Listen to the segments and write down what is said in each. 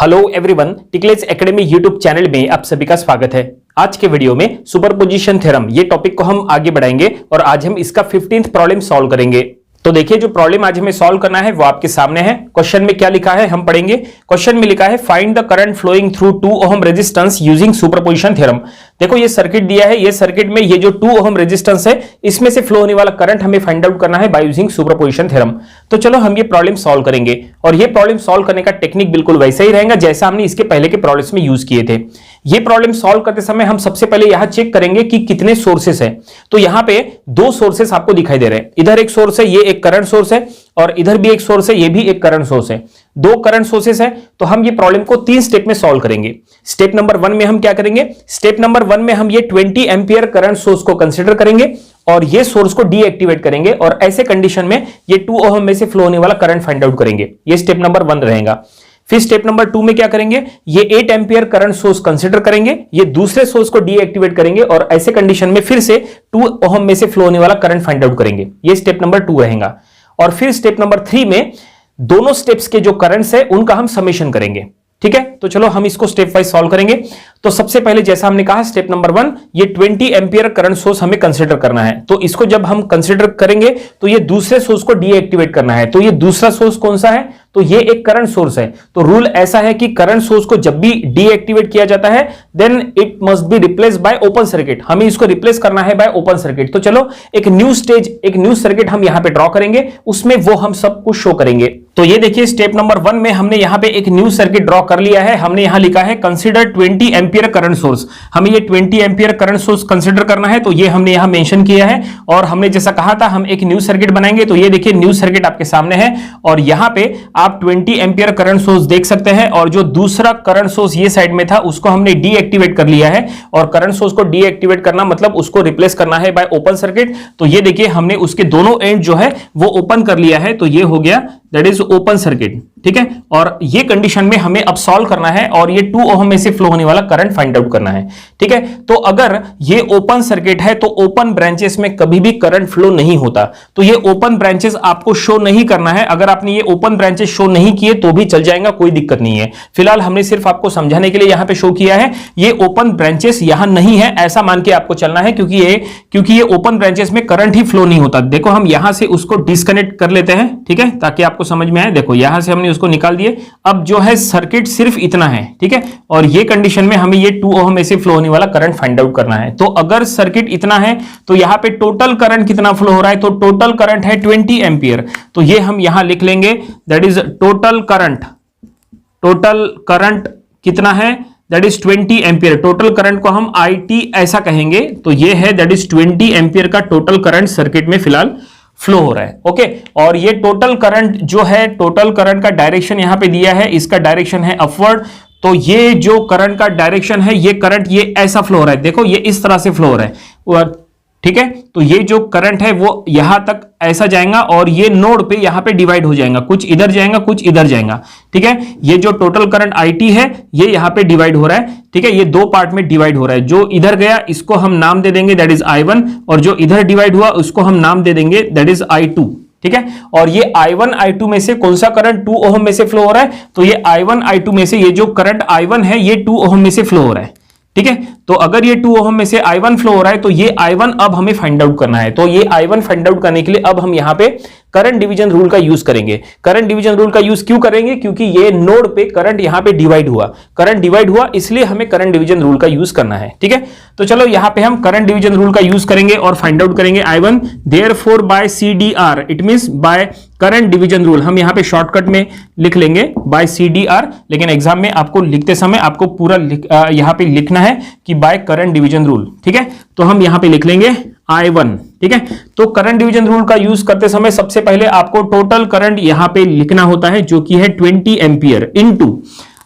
Hello everyone, Ticklets academy YouTube channel में आप सभी का स्वागत है। आज के वीडियो में सुपरपोजिशन थ्योरम ये टॉपिक को हम आगे बढ़ाएंगे और आज हम इसका 15th प्रॉब्लम सॉल्व करेंगे। तो देखिए, जो प्रॉब्लम आज हमें सॉल्व करना है वो आपके सामने है। क्वेश्चन में क्या लिखा है हम पढ़ेंगे। क्वेश्चन में लिखा है find the current flowing through 2 ohm resistance using superposition theorem. देखो, ये सर्किट दिया है, ये सर्किट में ये जो 2 ओम रेजिस्टेंस है इसमें से फ्लो होने वाला करंट हमें फाइंड आउट करना है बाय यूजिंग सुपरपोजिशन थ्योरम। तो चलो हम ये प्रॉब्लम सॉल्व करेंगे और ये प्रॉब्लम सॉल्व करने का टेक्निक बिल्कुल वैसा ही रहेगा जैसा हमने इसके पहले के प्रॉब्लम्स में यूज किए थे। ये प्रॉब्लम सॉल्व करते समय हम सबसे पहले यहां चेक करेंगे कि कितने सोर्सेस हैं। तो यहां पे 2 सोर्सेस आपको दिखाई दे रहे हैं। इधर एक सोर्स है, ये एक करंट सोर्स है, और इधर भी एक सोर्स है, ये भी एक करंट सोर्स है। 2 करंट सोर्सेस है। तो हम ये प्रॉब्लम को 3 स्टेप में सॉल्व करेंगे। स्टेप नंबर 1 में हम क्या करेंगे? स्टेप नंबर 1 में हम ये 20 एम्पियर करंट सोर्स को कंसीडर करेंगे और ये सोर्स को डीएक्टिवेट करेंगे और ऐसे कंडीशन में ये 2 ओम में से फ्लो होने वाला करंट फाइंड आउट करेंगे। ये स्टेप नंबर 1 रहेगा। फिर स्टेप नंबर 2 में क्या करेंगे? ये 8 एम्पियर करंट सोर्स कंसीडर करेंगे, ये दूसरे सोर्स को डीएक्टिवेट करेंगे और ऐसे कंडीशन में फिर से 2 ओम में से फ्लो होने वाला करंट फाइंड आउट करेंगे। ये स्टेप नंबर 2 रहेगा। और फिर स्टेप नंबर 3 में दोनों स्टेप्स के जो करंट्स है उनका हम समेशन करेंगे। ठीक है, तो चलो हम इसको स्टेप वाइज सॉल्व करेंगे। तो सबसे पहले जैसा हमने कहा स्टेप नंबर 1, ये 20 एम्पियर करंट सोर्स हमें कंसीडर करना है। तो इसको जब हम कंसीडर करेंगे तो ये दूसरे सोर्स को डीएक्टिवेट करना है। तो ये दूसरा सोर्स कौन सा है? तो ये एक करंट सोर्स है। तो रूल ऐसा है कि करंट सोर्स को जब भी डीएक्टिवेट किया जाता है then it must be replace by open circuit. हमें इसको रिप्लेस करना है बाय ओपन सर्किट। तो चलो एक न्यू सर्किट हम यहां पे ड्रॉ करेंगे, उसमें वो हम सब कुछ शो करेंगे। तो ये देखिए, स्टेप नंबर 1 में हमने यहां पे एक न्यू सर्किट ड्रॉ कर लिया है। हमने यहां लिखा है कंसीडर 20 एम्पियर करंट सोर्स। हमें ये 20 एम्पियर करंट सोर्स कंसीडर करना है, तो ये हमने यहां मेंशन किया है। और हमने जैसा कहा था हम एक न्यू सर्किट बनाएंगे। तो ये देखिए, न्यू सर्किट आपके सामने है और यहां पे आप 20 एम्पियर करंट सोर्स देख सकते हैं। और जो दूसरा करंट सोर्स ये साइड में था उसको हमने डीएक्टिवेट कर लिया है। और करंट सोर्स को डीएक्टिवेट करना मतलब उसको रिप्लेस करना है बाय ओपन सर्किट। तो ये देखिए, हमने उसके दोनों एंड जो है वो ओपन कर लिया है। तो ये हो गया, दैट इज ओपन सर्किट। ठीक है, और ये कंडीशन में हमें अब सॉल्व करना है और ये 2 ओम में से फ्लो होने वाला करंट फाइंड आउट करना है। ठीक है, तो अगर ये ओपन सर्किट है तो ओपन ब्रांचेस में कभी भी करंट फ्लो नहीं होता। तो ये ओपन ब्रांचेस आपको शो नहीं करना है। अगर आपने ये ओपन ब्रांचेस शो नहीं किए तो भी चल जाएगा, कोई दिक्कत नहीं है। फिलहाल हमने सिर्फ आपको समझाने के लिए यहां पे शो किया है। ये ओपन ब्रांचेस यहां नहीं है ऐसा मान के आपको चलना है, क्योंकि ये ओपन ब्रांचेस में करंट ही फ्लो नहीं होता। देखो, हम यहां से उसको डिस्कनेक्ट कर लेते हैं, ठीक है, ताकि आपको समझ में आए। देखो, यहां से हमने उसको निकाल दिए। अब जो है सर्किट सिर्फ इतना है, ठीक है, और ये कंडीशन में हमें ये 2 ओम में से फ्लो होने वाला करंट फाइंड आउट करना है। तो अगर सर्किट इतना है तो यहां पे टोटल करंट कितना फ्लो हो रहा है? तो टोटल करंट है 20 एम्पियर। तो ये हम यहां लिख लेंगे, दैट इज टोटल करंट कितना है? That is 20 ampere. Total current को हम IT ऐसा कहेंगे। तो ये है, दैट इज 20 एम्पियर का टोटल करंट सर्किट में फिलहाल फ्लो हो रहा है। ओके, और ये टोटल करंट जो है, टोटल करंट का डायरेक्शन यहां पे दिया है, इसका डायरेक्शन है अपवर्ड। तो ये जो करंट का डायरेक्शन है, ये करंट ये ऐसा फ्लो हो रहा है। देखो, ये इस तरह से फ्लो हो रहा है, ठीक है। तो ये जो करंट है वो यहां तक ऐसा जाएगा और ये नोड पे यहां पे डिवाइड हो जाएगा, कुछ इधर जाएगा कुछ इधर जाएगा। ठीक है, ये जो टोटल करंट IT है ये यहां पे डिवाइड हो रहा है। ठीक है, ये 2 पार्ट में डिवाइड हो रहा है। जो इधर गया इसको हम नाम दे देंगे, दैट इज I1, और जो इधर डिवाइड हुआ उसको हम नाम दे देंगे, दैट इज I2। ठीक है, और ये I1 I2 में से कौन सा करंट 2 ओम में से फ्लो हो रहा है? तो ये I1 I2 में से ये जो करंट I1 है ये 2 ओम में से फ्लो हो रहा है। ठीक है, तो अगर ये 2 ओम में से I1 फ्लो हो रहा है तो ये I1 अब हमें फाइंड आउट करना है। तो ये I1 फाइंड आउट करने के लिए अब हम यहां पे करंट डिवीजन रूल का यूज करेंगे। करंट डिवीजन रूल का यूज क्यों करेंगे? क्योंकि ये नोड पे करंट यहां पे डिवाइड हुआ, करंट डिवाइड हुआ, इसलिए हमें करंट डिवीजन रूल का यूज करना है। ठीक है, तो चलो यहां पे हम करंट डिवीजन रूल का यूज करेंगे और फाइंड आउट करेंगे I1। Therefore by CDR, it means by current division rule. हम यहां पे शॉर्टकट में लिख लेंगे बाय CDR, लेकिन एग्जाम में आपको लिखते समय आपको पूरा यहां पे लिखना है कि बाय करंट डिवीजन रूल। ठीक है, तो हम यहां पे लिख लेंगे I1। ठीक है, तो करंट डिवीजन रूल का यूज करते समय सबसे पहले आपको टोटल करंट यहां पे लिखना होता है, जो कि है 20 एम्पियर इनटू,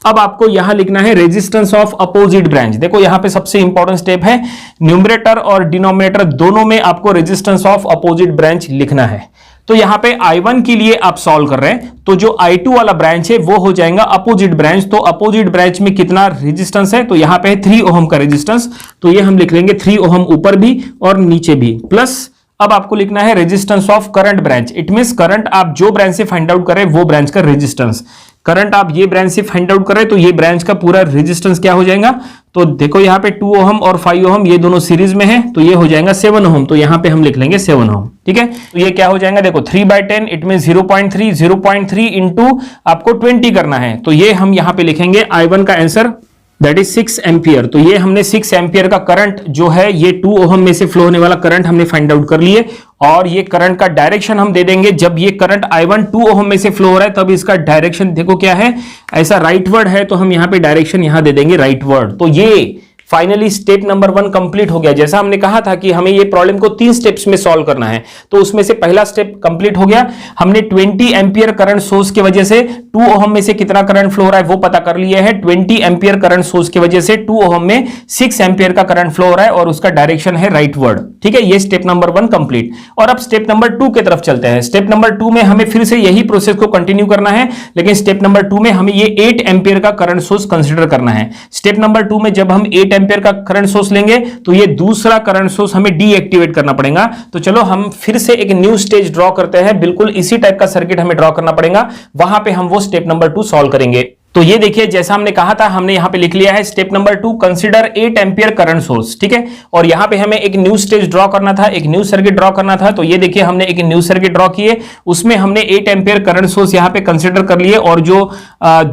अब आपको यहां लिखना है रेजिस्टेंस ऑफ अपोजिट ब्रांच। देखो, यहां पे सबसे इंपॉर्टेंट स्टेप है, न्यूमरेटर और डिनोमिनेटर दोनों में आपको रेजिस्टेंस ऑफ अपोजिट ब्रांच लिखना है। तो यहां पे I1 के लिए आप सॉल्व कर रहे हैं, तो जो I2 वाला ब्रांच है वो हो जाएगा अपोजिट ब्रांच। तो अपोजिट ब्रांच में कितना रेजिस्टेंस है? तो यहां पे 3 ओम का रेजिस्टेंस। तो ये हम लिख लेंगे 3 ओम ऊपर भी और नीचे भी, प्लस अब आपको लिखना है resistance of current branch. It means current आप जो ब्रांच से फाइंड आउट करें वो ब्रांच का रेजिस्टेंस। करंट आप ये ब्रांच से फाइंड आउट कर रहे हैं तो ये ब्रांच का पूरा रेजिस्टेंस क्या हो जाएगा, तो देखो यहाँ पे 2 ओहम और 5 ओहम ये दोनों सीरीज में है तो ये हो जाएगा 7 ओहम, तो यहाँ पे हम लिख लेंगे 7 ओहम। ठीक है, तो ये क्या हो जाएगा, देखो 3/10 इट मीन 0.3 इंटू आपको 20 करना है, तो ये हम यहाँ पे लिखेंगे I1 का आंसर दैट इज 6 एम्पियर। तो ये हमने 6 एम्पियर का करंट जो है ये 2 ओहम में से फ्लो होने वाला करंट हमने फाइंड आउट कर लिए, और ये करंट का डायरेक्शन हम दे देंगे। जब ये करंट I1 2 ओहम में से फ्लो हो रहा है तब इसका डायरेक्शन देखो क्या है, ऐसा राइटवर्ड है तो हम यहां पे डायरेक्शन यहां दे देंगे राइटवर्ड। तो ये फाइनली स्टेप नंबर 1 कंप्लीट हो गया। जैसा हमने कहा था कि हमें ये प्रॉब्लम को 3 स्टेप्स में सॉल्व करना है, तो उसमें से पहला स्टेप कंप्लीट हो गया। हमने 20 एम्पियर करंट सोर्स की वजह से 2 ओहम में से कितना करंट फ्लो हो रहा है वो पता कर लिया है। 20 एम्पियर करंट सोर्स की वजह से 2 ओहम में 6 एम्पियर का करंट फ्लो हो रहा है और उसका डायरेक्शन है राइटवर्ड। ठीक है, ये स्टेप नंबर 1 कंप्लीट। और अब स्टेप नंबर 2 की तरफ चलते हैं। स्टेप नंबर 2 में हमें फिर से यही प्रोसेस को कंटिन्यू करना है, लेकिन स्टेप नंबर 2 में हमें ये 8 एम्पियर का करंट सोर्स कंसिडर करना है। स्टेप नंबर 2 में जब हम 8 एम्पियर का करंट सोर्स लेंगे तो ये दूसरा करंट सोर्स हमें डीएक्टिवेट करना पड़ेगा। तो चलो हम फिर से एक न्यू स्टेज ड्रॉ करते हैं, बिल्कुल इसी टाइप का सर्किट हमें ड्रॉ करना पड़ेगा, वहां पे हम वो स्टेप नंबर 2 सॉल्व करेंगे। तो ये देखिए जैसा हमने कहा था, हमने यहां पे लिख लिया है step number 2 consider 8 ampere current source. ठीक है, और यहां पे हमें एक न्यू स्टेज ड्रॉ करना था, एक न्यू सर्किट ड्रॉ करना था। तो ये देखिए हमने एक न्यू सर्किट ड्रॉ किए, उसमें हमने 8 एम्पियर करंट सोर्स यहां पे कंसीडर कर लिए, और जो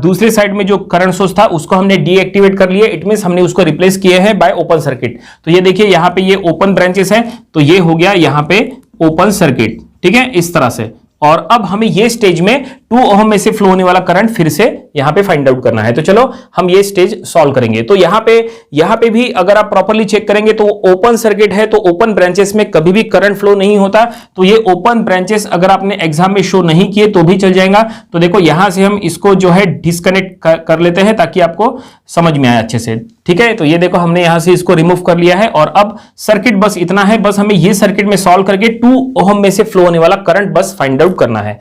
दूसरे साइड में जो करंट सोर्स था उसको हमने डीएक्टिवेट कर लिए। इट मींस हमने उसको रिप्लेस किए हैं बाय ओपन सर्किट। तो ये देखिए यहां पे ये ओपन ब्रांचेस है, तो ये हो गया यहां पे ओपन सर्किट। ठीक है, इस तरह से। और अब हमें ये स्टेज में 2 ओहम में से फ्लो होने वाला करंट फिर से यहां पे फाइंड आउट करना है। तो चलो हम ये स्टेज सॉल्व करेंगे। तो यहां पे भी अगर आप प्रॉपर्ली चेक करेंगे तो ओपन सर्किट है, तो ओपन ब्रांचेस में कभी भी करंट फ्लो नहीं होता। तो ये ओपन ब्रांचेस अगर आपने एग्जाम में शो नहीं किए तो भी चल जाएगा। तो देखो यहां से हम इसको जो है डिस्कनेक्ट कर लेते हैं ताकि आपको समझ में आए अच्छे से। ठीक है, तो ये देखो हमने यहां से इसको रिमूव कर लिया है, और अब सर्किट बस इतना है, बस हमें ये सर्किट में सॉल्व करके 2 ओहम में से फ्लो होने वाला करंट बस फाइंड आउट करना है।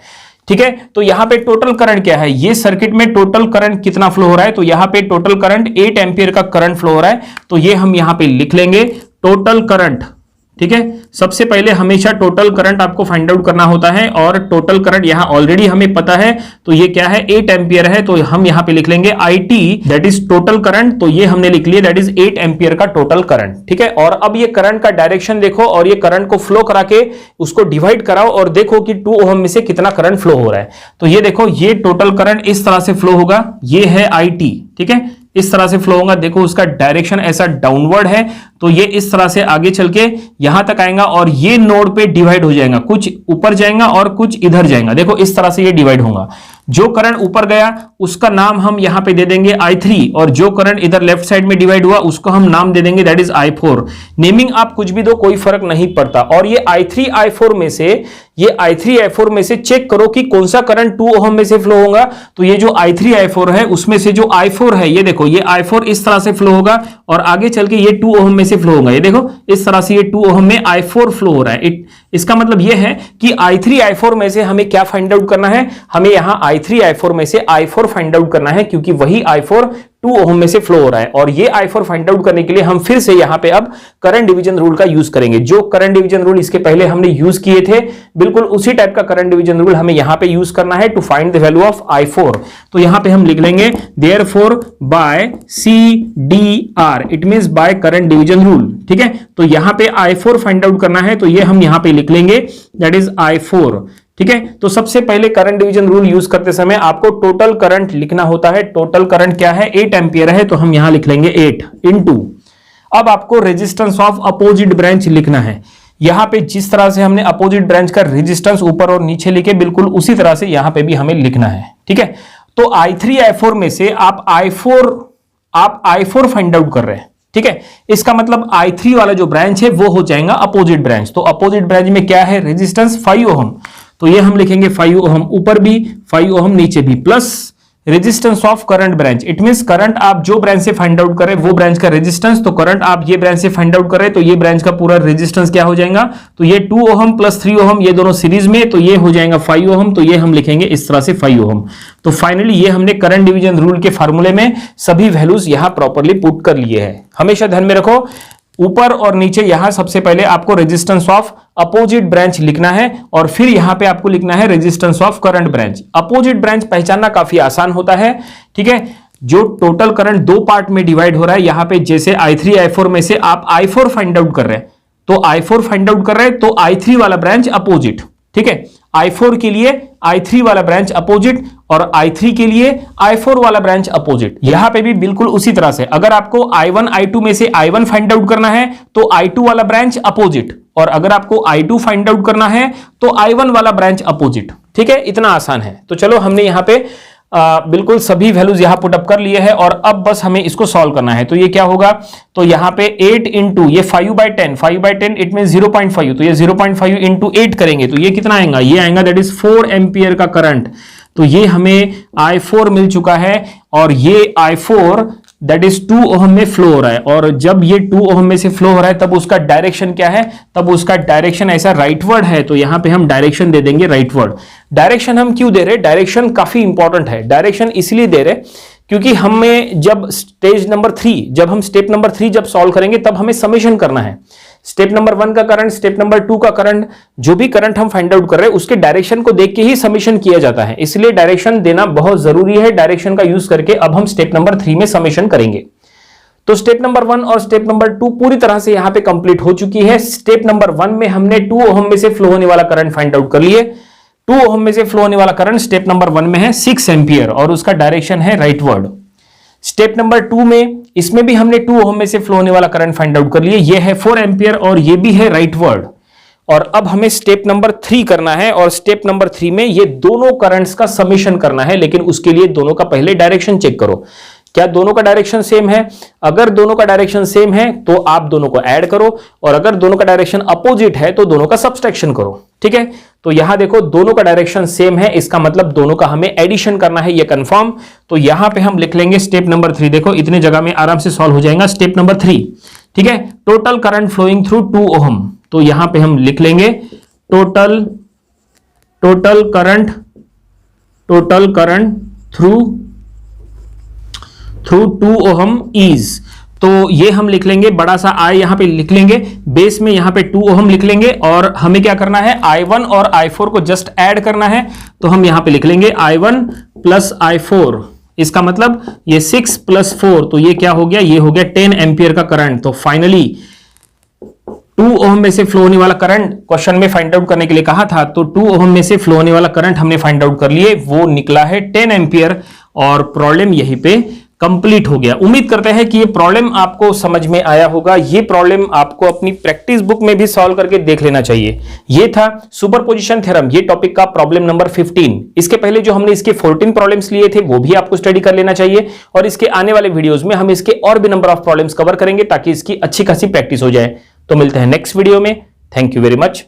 ठीक है, तो यहां पे टोटल करंट क्या है, ये सर्किट में टोटल करंट कितना फ्लो हो रहा है, तो यहां पे टोटल करंट 8 एम्पियर का करंट फ्लो हो रहा है। तो ये हम यहां पे लिख लेंगे टोटल करंट। ठीक है, सबसे पहले हमेशा टोटल करंट आपको फाइंड आउट करना होता है, और टोटल करंट यहां ऑलरेडी हमें पता है, तो ये क्या है 8 एम्पियर है। तो हम यहां पे लिख लेंगे IT that is total current. तो ये हमने लिख लिया दैट इज 8 एम्पियर का टोटल करंट। ठीक है, और अब ये करंट का डायरेक्शन देखो, और ये करंट को फ्लो करा के उसको डिवाइड कराओ और देखो कि 2 ओहम में से कितना करंट फ्लो हो रहा है। तो ये देखो ये टोटल करंट इस तरह से फ्लो होगा, ये है IT। ठीक है, इस तरह से फ्लो होगा, देखो उसका डायरेक्शन ऐसा डाउनवर्ड है, तो ये इस तरह से आगे चल के यहां तक आएगा, और ये नोड पे डिवाइड हो जाएगा, कुछ ऊपर जाएगा और कुछ इधर जाएगा। देखो इस तरह से ये डिवाइड होगा। जो करंट ऊपर गया उसका नाम हम यहां पे दे देंगे I3, और जो करंट इधर लेफ्ट साइड में डिवाइड हुआ उसको हम नाम दे देंगे दैट इज I4। नेमिंग आप कुछ भी दो, कोई फर्क नहीं पड़ता। और ये I3 I4 में से, ये I3 I4 में से चेक करो कि कौन सा करंट 2 ओहम में से फ्लो होगा। तो ये जो I3 I4 है उसमें से जो I4 है, ये देखो ये I4 इस तरह से फ्लो होगा, और आगे चल के ये 2 ओहम में से फ्लो होगा। ये देखो इस तरह से ये 2 ओहम में I4 फ्लो हो रहा है। इसका मतलब ये है कि I3 I4 में से हमें क्या फाइंड आउट करना है, हमें यहां I3 I4 में से I4 फाइंड आउट करना है, क्योंकि वही I4 2 ओहम में से फ्लो हो रहा है। और ये I4 फाइंड आउट करने के लिए हम फिर से यहां पे अब करंट डिवीजन रूल का यूज करेंगे। जो करंट डिवीजन रूल इसके पहले हमने यूज किए थे, बिल्कुल उसी टाइप का करंट डिवीजन रूल हमें यहां पे यूज करना है to find the value of I4। तो यहां पे हम लिख लेंगे therefore by CDR, it means by current division rule. ठीक है, तो यहां पे I4 फाइंड आउट करना है, तो ये हम यहां पे लिख लेंगे दैट इज I4। ठीक है, तो सबसे पहले करंट डिवीजन रूल यूज करते समय आपको टोटल करंट लिखना होता है। टोटल करंट क्या है, 8 एम्पियर है, तो हम यहां लिख लेंगे 8 इनटू। अब आपको रेजिस्टेंस ऑफ अपोजिट ब्रांच लिखना है। यहां पे जिस तरह से हमने अपोजिट ब्रांच का रेजिस्टेंस ऊपर और नीचे लिखे, बिल्कुल उसी तरह से यहां पे भी हमें लिखना है। ठीक है, तो I3 I4 में से आप I4 फाइंड आउट कर रहे हैं। ठीक है, इसका मतलब I3 वाला जो ब्रांच है वो हो जाएगा अपोजिट ब्रांच। तो अपोजिट ब्रांच में क्या है, रेजिस्टेंस 5 ओहम, तो ये हम लिखेंगे 5 ओहम ऊपर भी, 5 ओहम नीचे भी, plus resistance of current branch. It means current आप जो ब्रांच से फाइंड आउट करें वो ब्रांच का रेजिस्टेंस। तो करंट आप ये ब्रांच से फाइंड आउट करें तो ये ब्रांच का पूरा रेजिस्टेंस क्या हो जाएगा, तो ये 2 ओहम प्लस 3 ओहम, ये दोनों सीरीज में, तो ये हो जाएगा 5 ओहम। तो ये हम लिखेंगे इस तरह से 5 ओहम। तो फाइनली ये हमने करंट डिवीजन रूल के फार्मूले में सभी वैल्यूज यहां प्रॉपर्ली पुट कर लिए हैं। हमेशा ध्यान में रखो, ऊपर और नीचे यहां सबसे पहले आपको रेजिस्टेंस ऑफ अपोजिट ब्रांच लिखना है और फिर यहां पे आपको लिखना है resistance of current branch. Opposite branch पहचानना काफी आसान होता है, ठीक है। जो टोटल करंट दो पार्ट में डिवाइड हो रहा है, यहां पे जैसे I3 I4 में से आप I4 फाइंड आउट कर रहे हैं, तो I4 फाइंड आउट कर रहे हैं तो I3 वाला ब्रांच अपोजिट, ठीक है। I4 के लिए I3 वाला ब्रांच अपोजिट और I3 के लिए I4 वाला ब्रांच अपोजिट। यहां पे भी बिल्कुल उसी तरह से अगर आपको I1 I2 में से I1 फाइंड आउट करना है तो I2 वाला ब्रांच अपोजिट, और अगर आपको I2 फाइंड आउट करना है तो I1 वाला ब्रांच अपोजिट, ठीक है। इतना आसान है। तो चलो हमने यहां पे बिल्कुल सभी वैल्यूज यहां पुट अप कर लिए हैं और अब बस हमें इसको सॉल्व करना है। तो ये क्या होगा, तो यहां पे 8 इंटू ये 5/10 इट मीन 0.5, तो ये 0.5 इंटू 8 करेंगे तो ये कितना आएगा, ये आएगा दैट इज 4 एम्पियर का करंट। तो ये हमें I4 मिल चुका है और ये I4 दैट इज 2 ओहम में फ्लो हो रहा है, और जब ये 2 ओहम में से फ्लो हो रहा है तब उसका डायरेक्शन क्या है, तब उसका डायरेक्शन ऐसा राइटवर्ड है, तो यहां पे हम डायरेक्शन दे देंगे राइटवर्ड। डायरेक्शन हम क्यों दे रहे हैं, डायरेक्शन काफी इंपॉर्टेंट है। डायरेक्शन इसलिए दे रहे क्योंकि हमें जब स्टेप नंबर 3 जब सॉल्व करेंगे तब हमें समेशन करना है। स्टेप नंबर 1 का करंट, स्टेप नंबर 2 का करंट, जो भी करंट हम फाइंड आउट कर रहे हैं उसके डायरेक्शन को देख के ही समेशन किया जाता है, इसलिए डायरेक्शन देना बहुत जरूरी है। डायरेक्शन का यूज करके अब हम स्टेप नंबर 3 में समेशन करेंगे। तो स्टेप नंबर 1 और स्टेप नंबर 2 पूरी तरह से यहां पे कंप्लीट हो चुकी है। स्टेप नंबर 1 में हमने 2 ओहम में से फ्लो होने वाला करंट फाइंड आउट कर लिए। 2 ओहम में से फ्लो होने वाला करंट स्टेप नंबर 1 में है 6 एम्पियर और उसका डायरेक्शन है राइटवर्ड। स्टेप नंबर 2 में इसमें भी हमने 2 ओहम में से फ्लो होने वाला करंट फाइंड आउट कर लिए, ये है 4 एम्पियर और ये भी है राइटवर्ड। और अब हमें स्टेप नंबर 3 करना है और स्टेप नंबर 3 में ये दोनों करंट्स का समेशन करना है, लेकिन उसके लिए दोनों का पहले डायरेक्शन चेक करो, क्या दोनों का डायरेक्शन सेम है। अगर दोनों का डायरेक्शन सेम है तो आप दोनों को ऐड करो, और अगर दोनों का डायरेक्शन अपोजिट है तो दोनों का सब्सट्रैक्शन करो, ठीक है। तो यहां देखो दोनों का डायरेक्शन सेम है, इसका मतलब दोनों का हमें एडिशन करना है, ये कंफर्म। तो यहां पे हम लिख लेंगे स्टेप नंबर 3, देखो इतने जगह में आराम से सॉल्व हो जाएगा। स्टेप नंबर 3, ठीक है, total current flowing through 2 ohm, तो यहां पे हम लिख लेंगे total current through 2 ohm is, तो ये हम लिख लेंगे बड़ा सा I यहां पे लिख लेंगे, बेस में यहां पे 2 ओहम लिख लेंगे, और हमें क्या करना है I1 और I4 को जस्ट ऐड करना है। तो हम यहां पे लिख लेंगे I1 प्लस I4, इसका मतलब ये 6 प्लस 4, तो ये क्या हो गया, ये हो गया 10 एम्पियर का करंट। तो फाइनली 2 ओहम में से फ्लो होने वाला करंट क्वेश्चन में फाइंड आउट करने के लिए कहा था, तो 2 ओहम में से फ्लो होने वाला करंट हमने फाइंड आउट कर लिए, वो निकला है 10 एम्पियर, और प्रॉब्लम यहीं पे कंप्लीट हो गया। उम्मीद करते हैं कि ये प्रॉब्लम आपको समझ में आया होगा। ये प्रॉब्लम आपको अपनी प्रैक्टिस बुक में भी सॉल्व करके देख लेना चाहिए। ये था सुपरपोजिशन थ्योरम, ये टॉपिक का प्रॉब्लम नंबर 15। इसके पहले जो हमने इसके 14 प्रॉब्लम्स लिए थे वो भी आपको स्टडी कर लेना चाहिए, और इसके आने वाले वीडियोस में हम इसके और भी नंबर ऑफ प्रॉब्लम्स कवर करेंगे ताकि इसकी अच्छी खासी प्रैक्टिस हो जाए। तो मिलते हैं नेक्स्ट वीडियो में। Thank you very much.